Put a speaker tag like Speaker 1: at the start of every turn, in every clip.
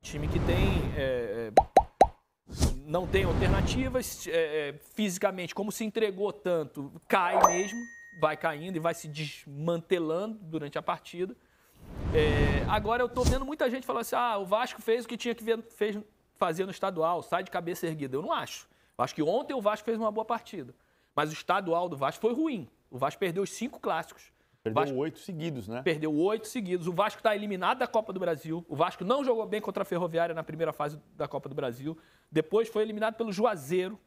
Speaker 1: Time que não tem alternativas, fisicamente, como se entregou tanto, cai mesmo, vai caindo e vai se desmantelando durante a partida. Agora eu tô vendo muita gente falando assim, o Vasco fez o que tinha que fazer no estadual, sai de cabeça erguida. Eu não acho. Eu acho que ontem o Vasco fez uma boa partida, mas o estadual do Vasco foi ruim. O Vasco perdeu os 5 clássicos.
Speaker 2: Perdeu 8 seguidos, né?
Speaker 1: Perdeu 8 seguidos. O Vasco está eliminado da Copa do Brasil. O Vasco não jogou bem contra a Ferroviária na primeira fase da Copa do Brasil. Depois foi eliminado pelo Juazeiro.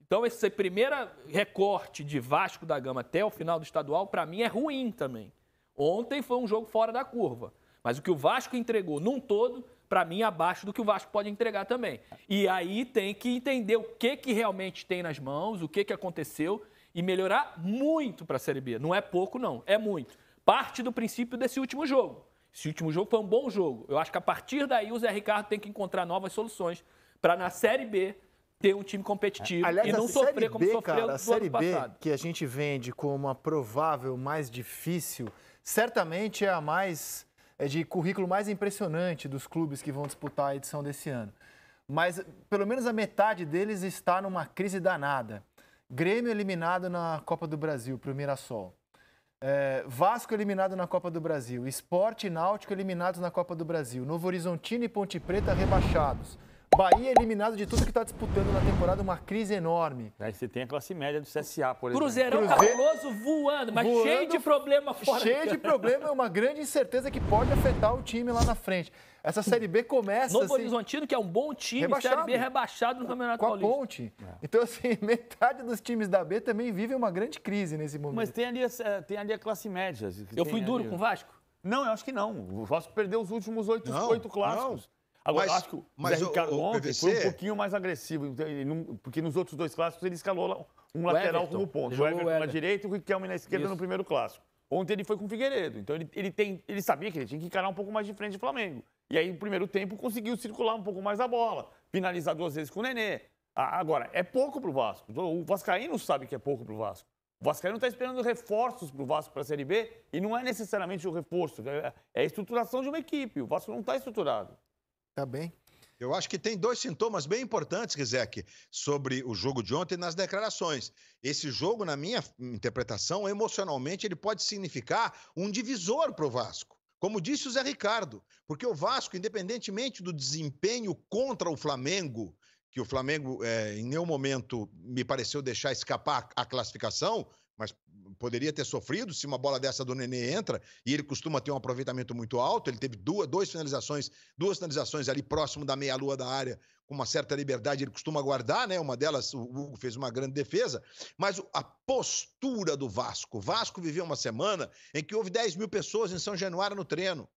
Speaker 1: Então, esse primeiro recorte de Vasco da Gama até o final do estadual, para mim, é ruim também. Ontem foi um jogo fora da curva. Mas o que o Vasco entregou num todo, para mim, é abaixo do que o Vasco pode entregar também. E aí tem que entender o que realmente tem nas mãos, o que aconteceu, e melhorar muito para a Série B. Não é pouco, não. É muito. Parte do princípio desse último jogo. Esse último jogo foi um bom jogo. Eu acho que a partir daí o Zé Ricardo tem que encontrar novas soluções para, na Série B, ter um time competitivo.
Speaker 3: Aliás,
Speaker 1: e não sofrer como sofreu no ano
Speaker 3: a Série B,
Speaker 1: passado.
Speaker 3: que a gente vende como a provável mais difícil, certamente é a mais de currículo mais impressionante dos clubes que vão disputar a edição desse ano. Mas pelo menos a metade deles está numa crise danada. Grêmio eliminado na Copa do Brasil para o Mirassol. Vasco eliminado na Copa do Brasil. Sport e Náutico eliminados na Copa do Brasil. Novo Horizontino e Ponte Preta rebaixados. Bahia eliminado de tudo que está disputando na temporada, uma crise enorme.
Speaker 2: Aí você tem a classe média do CSA, por exemplo.
Speaker 1: Cruzeirão cabuloso voando, mas cheio de problema fora.
Speaker 3: Cheio de problema, é uma grande incerteza que pode afetar o time lá na frente. Essa Série B começa
Speaker 1: Novo
Speaker 3: assim,
Speaker 1: Horizontino, que é um bom time,
Speaker 3: rebaixado.
Speaker 1: Série B rebaixado no Campeonato
Speaker 3: com a
Speaker 1: Paulista.
Speaker 3: Ponte. Então, assim, metade dos times da B também vivem uma grande crise nesse momento.
Speaker 2: Mas tem ali a classe média.
Speaker 1: Eu fui duro com o Vasco?
Speaker 2: Não, eu acho que não. O Vasco perdeu os últimos 8 clássicos.
Speaker 4: Não.
Speaker 2: Agora, eu acho que o Zé Ricardo ontem
Speaker 4: PVC...
Speaker 2: foi um pouquinho mais agressivo, porque nos outros 2 clássicos ele escalou um lateral como ponto. O Everton na direita e o Riquelme na esquerda no primeiro clássico. Ontem ele foi com o Figueiredo, então ele sabia que ele tinha que encarar um pouco mais de frente do Flamengo. E aí, no primeiro tempo, conseguiu circular um pouco mais a bola, finalizar 2 vezes com o Nenê. Agora, é pouco pro Vasco. O vascaíno sabe que é pouco pro Vasco. O vascaíno está esperando reforços pro Vasco para a Série B e não é necessariamente o reforço, é a estruturação de uma equipe. O Vasco não está estruturado.
Speaker 3: Tá bem.
Speaker 4: Eu acho que tem 2 sintomas bem importantes, Rizek, sobre o jogo de ontem nas declarações. Esse jogo, na minha interpretação, emocionalmente, ele pode significar um divisor para o Vasco. Como disse o Zé Ricardo, porque o Vasco, independentemente do desempenho contra o Flamengo, que o Flamengo em nenhum momento me pareceu deixar escapar a classificação, mas poderia ter sofrido se uma bola dessa do Nenê entra, e ele costuma ter um aproveitamento muito alto, ele teve duas finalizações ali próximo da meia-lua da área, com uma certa liberdade, ele costuma guardar, né? Uma delas, o Hugo fez uma grande defesa, mas a postura do Vasco. O Vasco viveu uma semana em que houve 10 mil pessoas em São Januário no treino.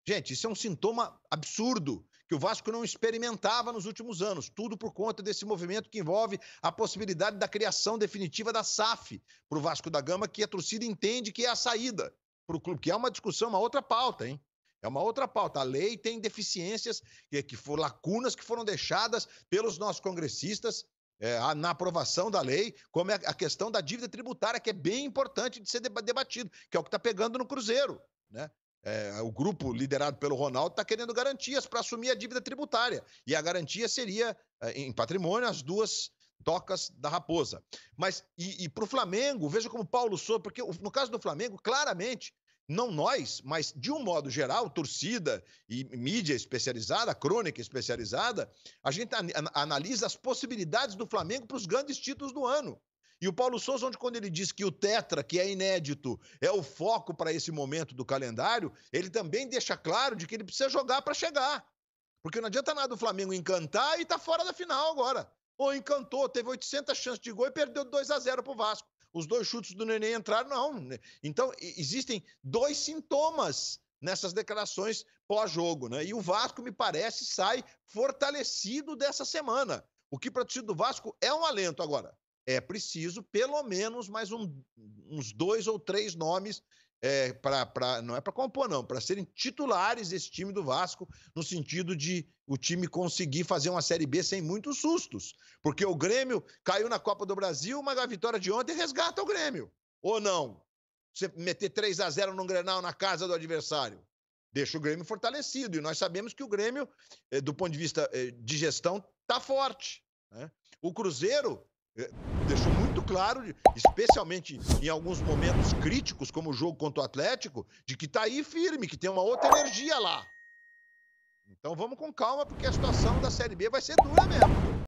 Speaker 4: Gente, isso é um sintoma absurdo, que o Vasco não experimentava nos últimos anos, tudo por conta desse movimento que envolve a possibilidade da criação definitiva da SAF para o Vasco da Gama, que a torcida entende que é a saída para o clube, que é uma discussão, uma outra pauta, hein? É uma outra pauta. A lei tem deficiências, lacunas que foram deixadas pelos nossos congressistas na aprovação da lei, como é a questão da dívida tributária, que é bem importante de ser debatido, que é o que está pegando no Cruzeiro, né? O grupo liderado pelo Ronaldo está querendo garantias para assumir a dívida tributária. E a garantia seria, em patrimônio, as 2 tocas da Raposa. Mas, e para o Flamengo, veja como o Paulo Souza, porque no caso do Flamengo, claramente, não nós, mas de um modo geral, torcida e mídia especializada, crônica especializada, a gente analisa as possibilidades do Flamengo para os grandes títulos do ano. E o Paulo Souza, quando ele diz que o Tetra, que é inédito, é o foco para esse momento do calendário, ele também deixa claro de que ele precisa jogar para chegar. Porque não adianta nada o Flamengo encantar e estar fora da final agora. Ou encantou, teve 800 chances de gol e perdeu 2-0 para o Vasco. Os 2 chutes do Nenê entraram, não. Então, existem 2 sintomas nessas declarações pós-jogo, né? E o Vasco, me parece, sai fortalecido dessa semana. O que para o torcedor do Vasco é um alento agora. É preciso, pelo menos, mais uns 2 ou 3 nomes, não é para compor, não, para serem titulares desse time do Vasco, no sentido de o time conseguir fazer uma Série B sem muitos sustos. Porque o Grêmio caiu na Copa do Brasil, mas a vitória de ontem resgata o Grêmio. Ou não? Você meter 3-0 num Grenal na casa do adversário. deixa o Grêmio fortalecido. E nós sabemos que o Grêmio, do ponto de vista de gestão, está forte, né? O Cruzeiro deixou muito claro, especialmente em alguns momentos críticos, como o jogo contra o Atlético, de que está aí firme, que tem uma outra energia lá. Então vamos com calma, porque a situação da Série B vai ser dura mesmo.